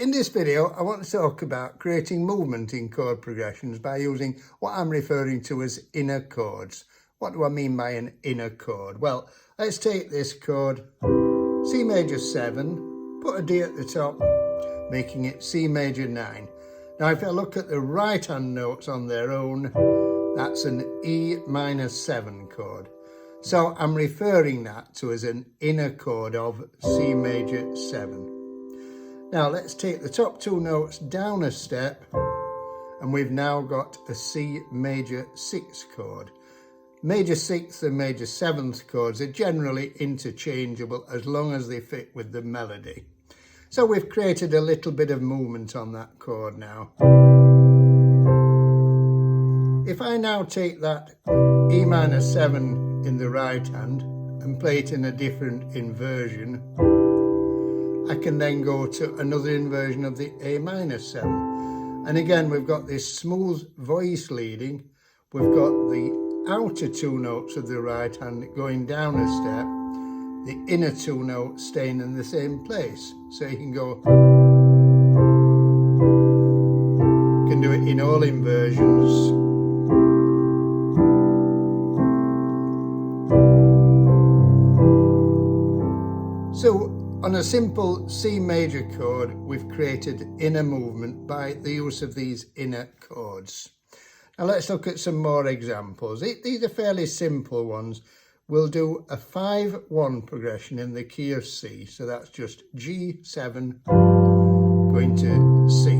in this video, I want to talk about creating movement in chord progressions by using what I'm referring to as inner chords. What do I mean by an inner chord? Well, let's take this chord, C major 7, put a D at the top, making it C major 9. Now, if I look at the right-hand notes on their own, that's an E minor 7 chord. So I'm referring that to as an inner chord of C major 7. Now let's take the top two notes down a step, and we've now got a C major 6 chord. Major 6th and major 7th chords are generally interchangeable as long as they fit with the melody. So we've created a little bit of movement on that chord now. If I now take that E minor 7 in the right hand and play it in a different inversion, I can then go to another inversion of the A minor 7. And again, we've got this smooth voice leading. We've got the outer two notes of the right hand going down a step, the inner two notes staying in the same place. So you can do it in all inversions. So on a simple C major chord, we've created inner movement by the use of these inner chords. Now let's look at some more examples. These are fairly simple ones. We'll do a 5-1 progression in the key of C. So that's just G7 going to C.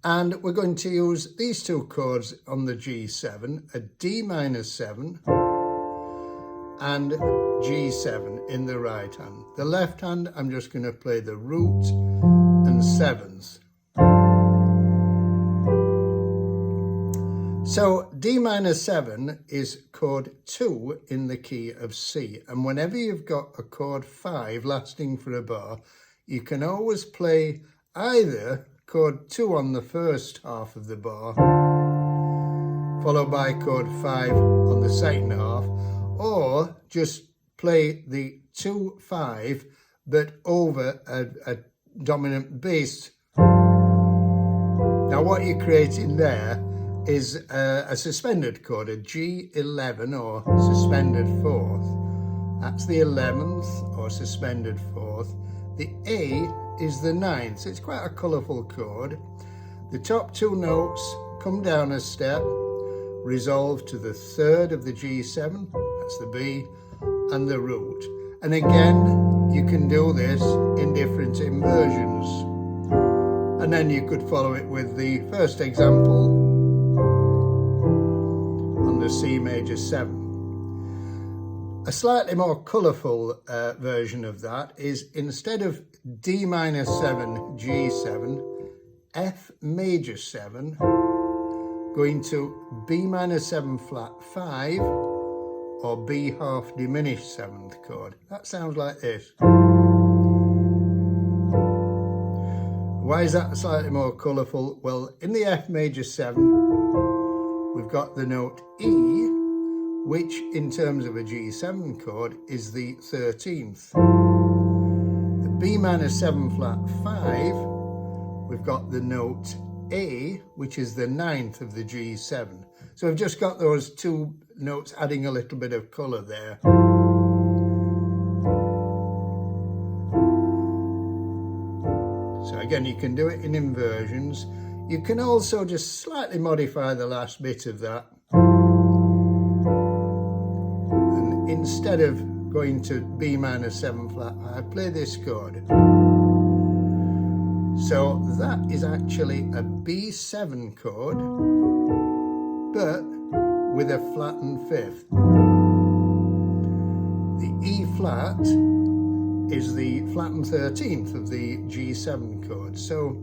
And we're going to use these two chords on the G7, a D minor 7 and G7 in the right hand. The left hand, I'm just going to play the root and seventh. So D minor 7 is chord 2 in the key of C. And whenever you've got a chord 5 lasting for a bar, you can always play either chord 2 on the first half of the bar, followed by chord 5 on the second half, or just play the 2-5 but over a dominant bass. Now what you're creating there is a suspended chord, a G11 or suspended 4th. That's the 11th or suspended 4th. The A is the 9th, so it's quite a colourful chord. The top two notes come down a step, resolve to the 3rd of the G7, that's the B, and the root. And again, you can do this in different inversions. And then you could follow it with the first example on the C major 7. A slightly more colourful version of that is, instead of D minor 7, G7, F major 7, going to B minor 7 flat 5, or B half diminished 7th chord. That sounds like this. Why is that slightly more colourful? Well, in the F major 7, we've got the note E, which in terms of a G7 chord is the 13th. The B minor 7 flat 5, we've got the note A, which is the 9th of the G7. So we've just got those two notes adding a little bit of colour there. So again, you can do it in inversions. You can also just slightly modify the last bit of that. And instead of going to B minor 7 flat, I play this chord. So that is actually a B7 chord, but with a flattened 5th. The E flat is the flattened 13th of the G7 chord. So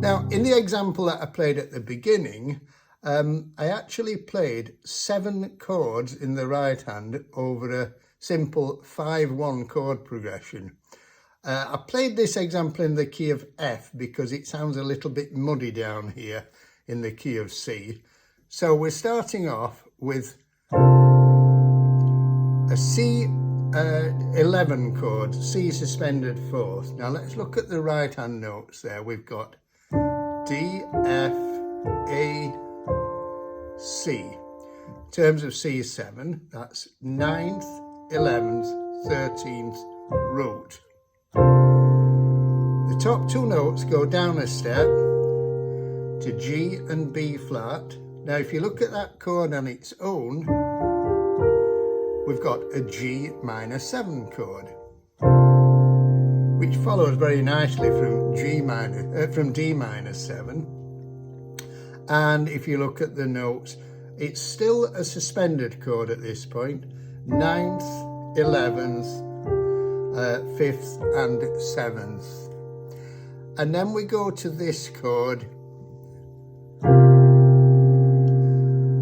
now, in the example that I played at the beginning, I actually played 7 chords in the right hand over a simple 5-1 chord progression. I played this example in the key of F because it sounds a little bit muddy down here in the key of C. So we're starting off with a C11 chord, C suspended fourth. Now let's look at the right hand notes there. We've got D, F, A, C. In terms of C7, that's 9th, 11th, 13th root. The top two notes go down a step to G and B flat. Now if you look at that chord on its own, we've got a G minor 7 chord, which follows very nicely from D minor 7. And if you look at the notes, it's still a suspended chord at this point, 9th, 11th, 5th and 7th. And then we go to this chord.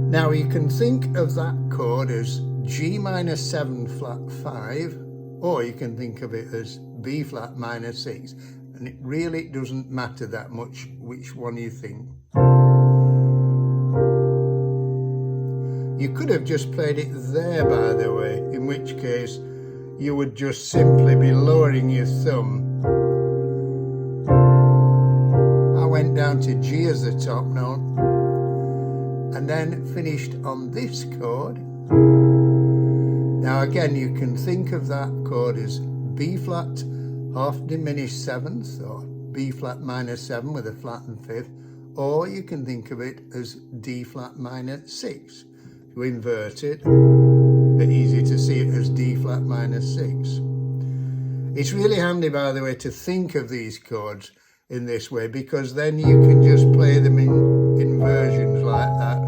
Now you can think of that chord as G minor 7 flat 5, or you can think of it as B flat minor 6. And it really doesn't matter that much which one you think. You could have just played it there, by the way, in which case you would just simply be lowering your thumb. I went down to G as the top note and then finished on this chord. Now again, you can think of that chord as B flat half diminished 7th, or B flat minor 7 with a flattened 5th, or you can think of it as D flat minor 6. To invert it, a bit easy to see it as D flat minor 6. It's really handy, by the way, to think of these chords in this way, because then you can just play them in inversions like that.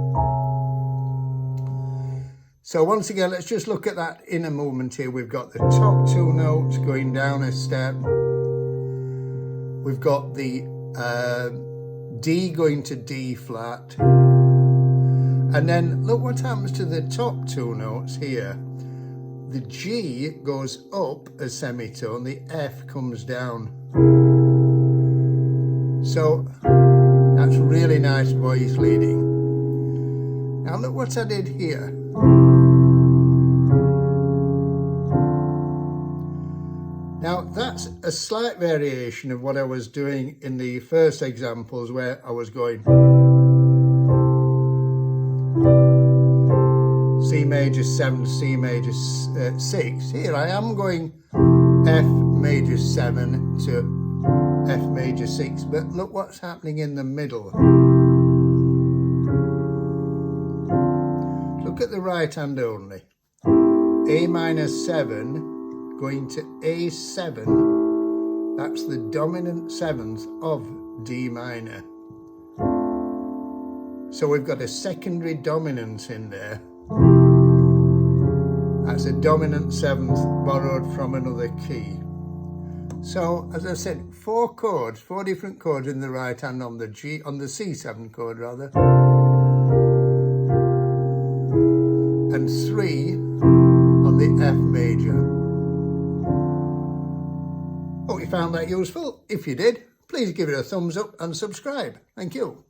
So once again, let's just look at that inner movement here. We've got the top two notes going down a step. We've got the D going to D flat. And then look what happens to the top two notes here. The G goes up a semitone, the F comes down. So that's really nice voice leading. Now look what I did here. Now that's a slight variation of what I was doing in the first examples, where I was going C major 7, C major 6. Here I am going F major 7 to F major 6, but look what's happening in the middle. Look at the right hand only. A minor 7 going to A7, that's the dominant 7th of D minor. So we've got a secondary dominance in there. That's a dominant 7th borrowed from another key. So, as I said, four different chords in the right hand on the C7 chord rather, and 3 on the F major. Hope you found that useful. If you did, please give it a thumbs up and subscribe. Thank you.